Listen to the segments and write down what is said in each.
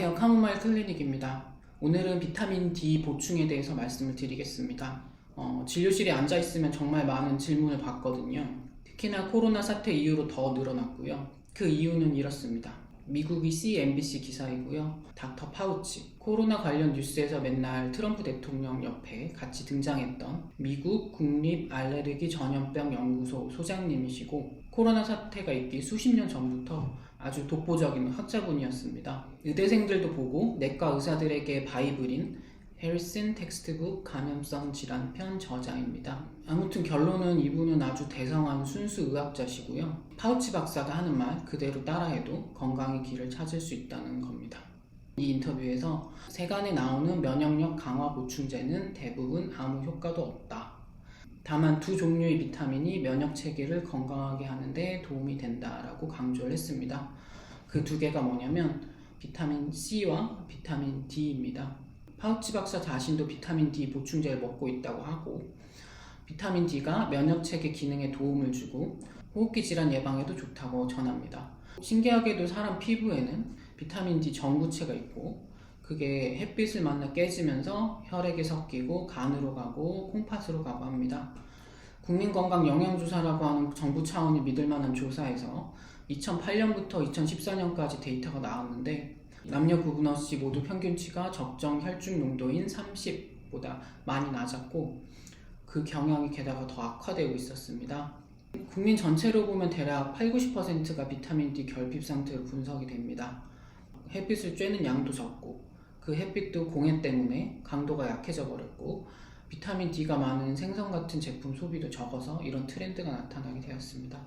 안녕하세요. 카모마일 클리닉입니다. 오늘은 비타민 D 보충에 대해서 말씀을 드리겠습니다. 진료실에 앉아있으면 정말 많은 질문을 받거든요. 특히나 코로나 사태 이후로 더 늘어났고요. 그 이유는 이렇습니다. 미국이 CNBC 기사이고요. 닥터 파우치, 코로나 관련 뉴스에서 맨날 트럼프 대통령 옆에 같이 등장했던 미국 국립알레르기 전염병 연구소 소장님이시고 코로나 사태가 있기 수십 년 전부터 아주 독보적인 학자분이었습니다. 의대생들도 보고 내과 의사들에게 바이블인 헬슨 텍스트북 감염성 질환편 저자입니다. 아무튼 결론은 이분은 아주 대성한 순수 의학자시고요. 파우치 박사가 하는 말 그대로 따라해도 건강의 길을 찾을 수 있다는 겁니다. 이 인터뷰에서 세간에 나오는 면역력 강화 보충제는 대부분 아무 효과도 없다. 다만 두 종류의 비타민이 면역 체계를 건강하게 하는데 도움이 된다라고 강조를 했습니다. 그 두 개가 뭐냐면 비타민 C와 비타민 D입니다. 파우치 박사 자신도 비타민 D 보충제를 먹고 있다고 하고 비타민 D가 면역 체계 기능에 도움을 주고 호흡기 질환 예방에도 좋다고 전합니다. 신기하게도 사람 피부에는 비타민 D 전구체가 있고 그게 햇빛을 만나 깨지면서 혈액에 섞이고 간으로 가고 콩팥으로 가고 합니다. 국민건강영양조사라고 하는 정부 차원의 믿을만한 조사에서 2008년부터 2014년까지 데이터가 나왔는데 남녀 구분 없이 모두 평균치가 적정 혈중 농도인 30보다 많이 낮았고 그 경향이 게다가 더 악화되고 있었습니다. 국민 전체로 보면 대략 80-90%가 비타민 D 결핍 상태로 분석이 됩니다. 햇빛을 쬐는 양도 적고 그 햇빛도 공해 때문에 강도가 약해져 버렸고 비타민 D가 많은 생선 같은 제품 소비도 적어서 이런 트렌드가 나타나게 되었습니다.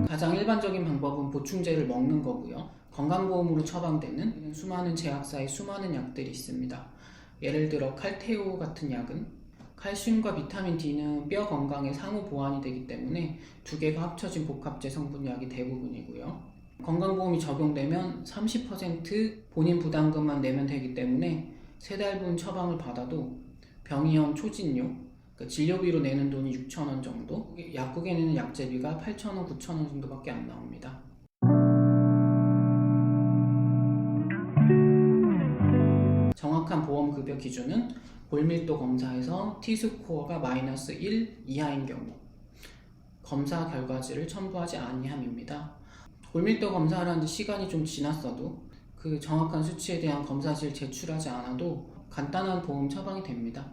가장 일반적인 방법은 보충제를 먹는 거고요. 건강보험으로 처방되는 수많은 제약사의 수많은 약들이 있습니다. 예를 들어 칼테오 같은 약은 칼슘과 비타민 D는 뼈 건강에 상호 보완이 되기 때문에 두 개가 합쳐진 복합제 성분약이 대부분이고요. 건강보험이 적용되면 30% 본인 부담금만 내면 되기 때문에 3달분 처방을 받아도 병의원 초진료, 그러니까 진료비로 내는 돈이 6,000원 정도, 약국에 내는 약제비가 8,000원, 9,000원 정도밖에 안 나옵니다. 정확한 보험급여 기준은 골밀도 검사에서 T스코어가 -1 이하인 경우 검사 결과지를 첨부하지 아니함입니다. 골밀도 검사를 하는 시간이 좀 지났어도 그 정확한 수치에 대한 검사지를 제출하지 않아도 간단한 보험 처방이 됩니다.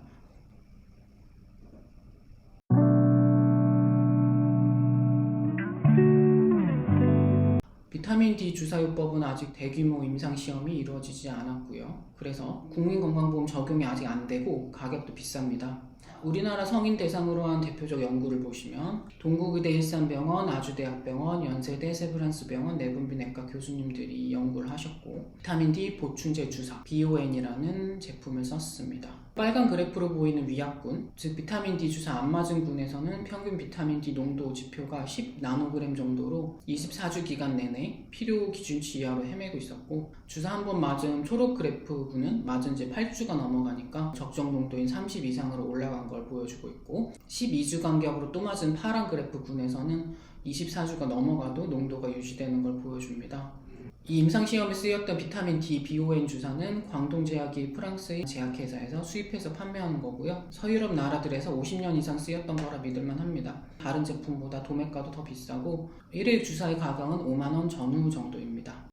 비타민 D 주사요법은 아직 대규모 임상시험이 이루어지지 않았고요. 그래서 국민건강보험 적용이 아직 안 되고 가격도 비쌉니다. 우리나라 성인 대상으로 한 대표적 연구를 보시면 동국의대 일산병원, 아주대학병원, 연세대 세브란스병원 내분비내과 교수님들이 연구를 하셨고 비타민 D 보충제 주사 BON이라는 제품을 썼습니다. 빨간 그래프로 보이는 위약군, 즉 비타민 D 주사 안 맞은 군에서는 평균 비타민 D 농도 지표가 10나노그램 정도로 24주 기간 내내 필요 기준치 이하로 헤매고 있었고 주사 한 번 맞은 초록 그래프 군은 맞은 지 8주가 넘어가니까 적정 농도인 30 이상으로 올라간 걸 보여주고 있고 12주 간격으로 또 맞은 파란 그래프 군에서는 24주가 넘어가도 농도가 유지되는 걸 보여줍니다. 이 임상시험에 쓰였던 비타민 D BON 주사는 광동제약이 프랑스의 제약회사에서 수입해서 판매하는 거고요. 서유럽 나라들에서 50년 이상 쓰였던 거라 믿을만 합니다. 다른 제품보다 도매가도 더 비싸고 1회 주사의 가격은 5만원 전후 정도입니다.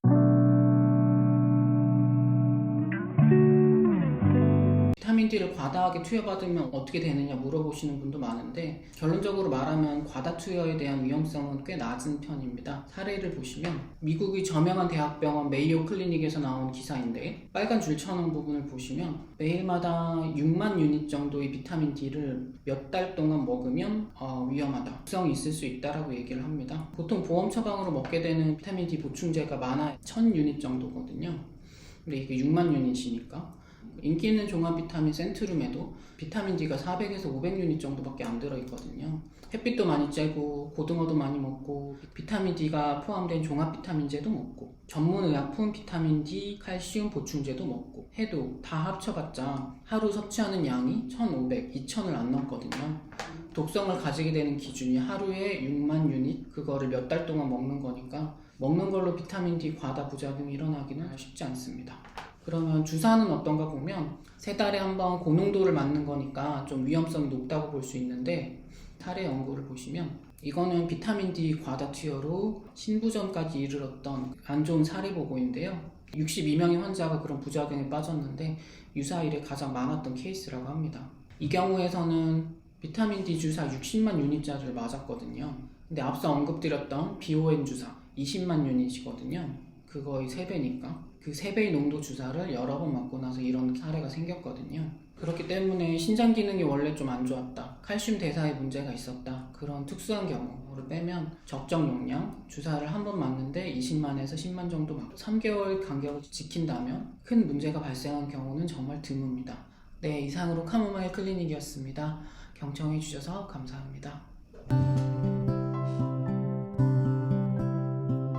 비타민 D를 과다하게 투여받으면 어떻게 되느냐 물어보시는 분도 많은데 결론적으로 말하면 과다 투여에 대한 위험성은 꽤 낮은 편입니다. 사례를 보시면 미국의 저명한 대학병원 메이오 클리닉에서 나온 기사인데 빨간 줄쳐놓은 부분을 보시면 매일마다 6만 유닛 정도의 비타민 D를 몇 달 동안 먹으면 위험하다, 독성이 있을 수 있다라고 얘기를 합니다. 보통 보험 처방으로 먹게 되는 비타민 D 보충제가 많아 1000유닛 정도거든요. 근데 이게 6만 유닛이니까 인기 있는 종합 비타민 센트룸에도 비타민 D가 400에서 500유닛 정도밖에 안 들어있거든요. 햇빛도 많이 쬐고 고등어도 많이 먹고 비타민 D가 포함된 종합 비타민제도 먹고 전문의약품 비타민 D 칼슘 보충제도 먹고 해도 다 합쳐봤자 하루 섭취하는 양이 1500, 2000을 안 넘거든요. 독성을 가지게 되는 기준이 하루에 6만 유닛, 그거를 몇 달 동안 먹는 거니까 먹는 걸로 비타민 D 과다 부작용이 일어나기는 쉽지 않습니다. 그러면 주사는 어떤가 보면 3달에 한 번 고농도를 맞는 거니까 좀 위험성이 높다고 볼 수 있는데, 사례 연구를 보시면 이거는 비타민 D 과다 투여로 신부전까지 이르렀던 안 좋은 사례 보고인데요. 62명의 환자가 그런 부작용에 빠졌는데 유사일에 가장 많았던 케이스라고 합니다. 이 경우에서는 비타민 D 주사 60만 유닛짜리를 맞았거든요. 근데 앞서 언급드렸던 BON 주사 20만 유닛이거든요. 그거의 3배니까 그 3배의 농도 주사를 여러 번 맞고 나서 이런 사례가 생겼거든요. 그렇기 때문에 신장 기능이 원래 좀 안 좋았다, 칼슘 대사에 문제가 있었다, 그런 특수한 경우를 빼면 적정 용량 주사를 한 번 맞는데 20만에서 10만 정도 맞고 3개월 간격을 지킨다면 큰 문제가 발생한 경우는 정말 드뭅니다. 네, 이상으로 카모마일 클리닉이었습니다. 경청해 주셔서 감사합니다.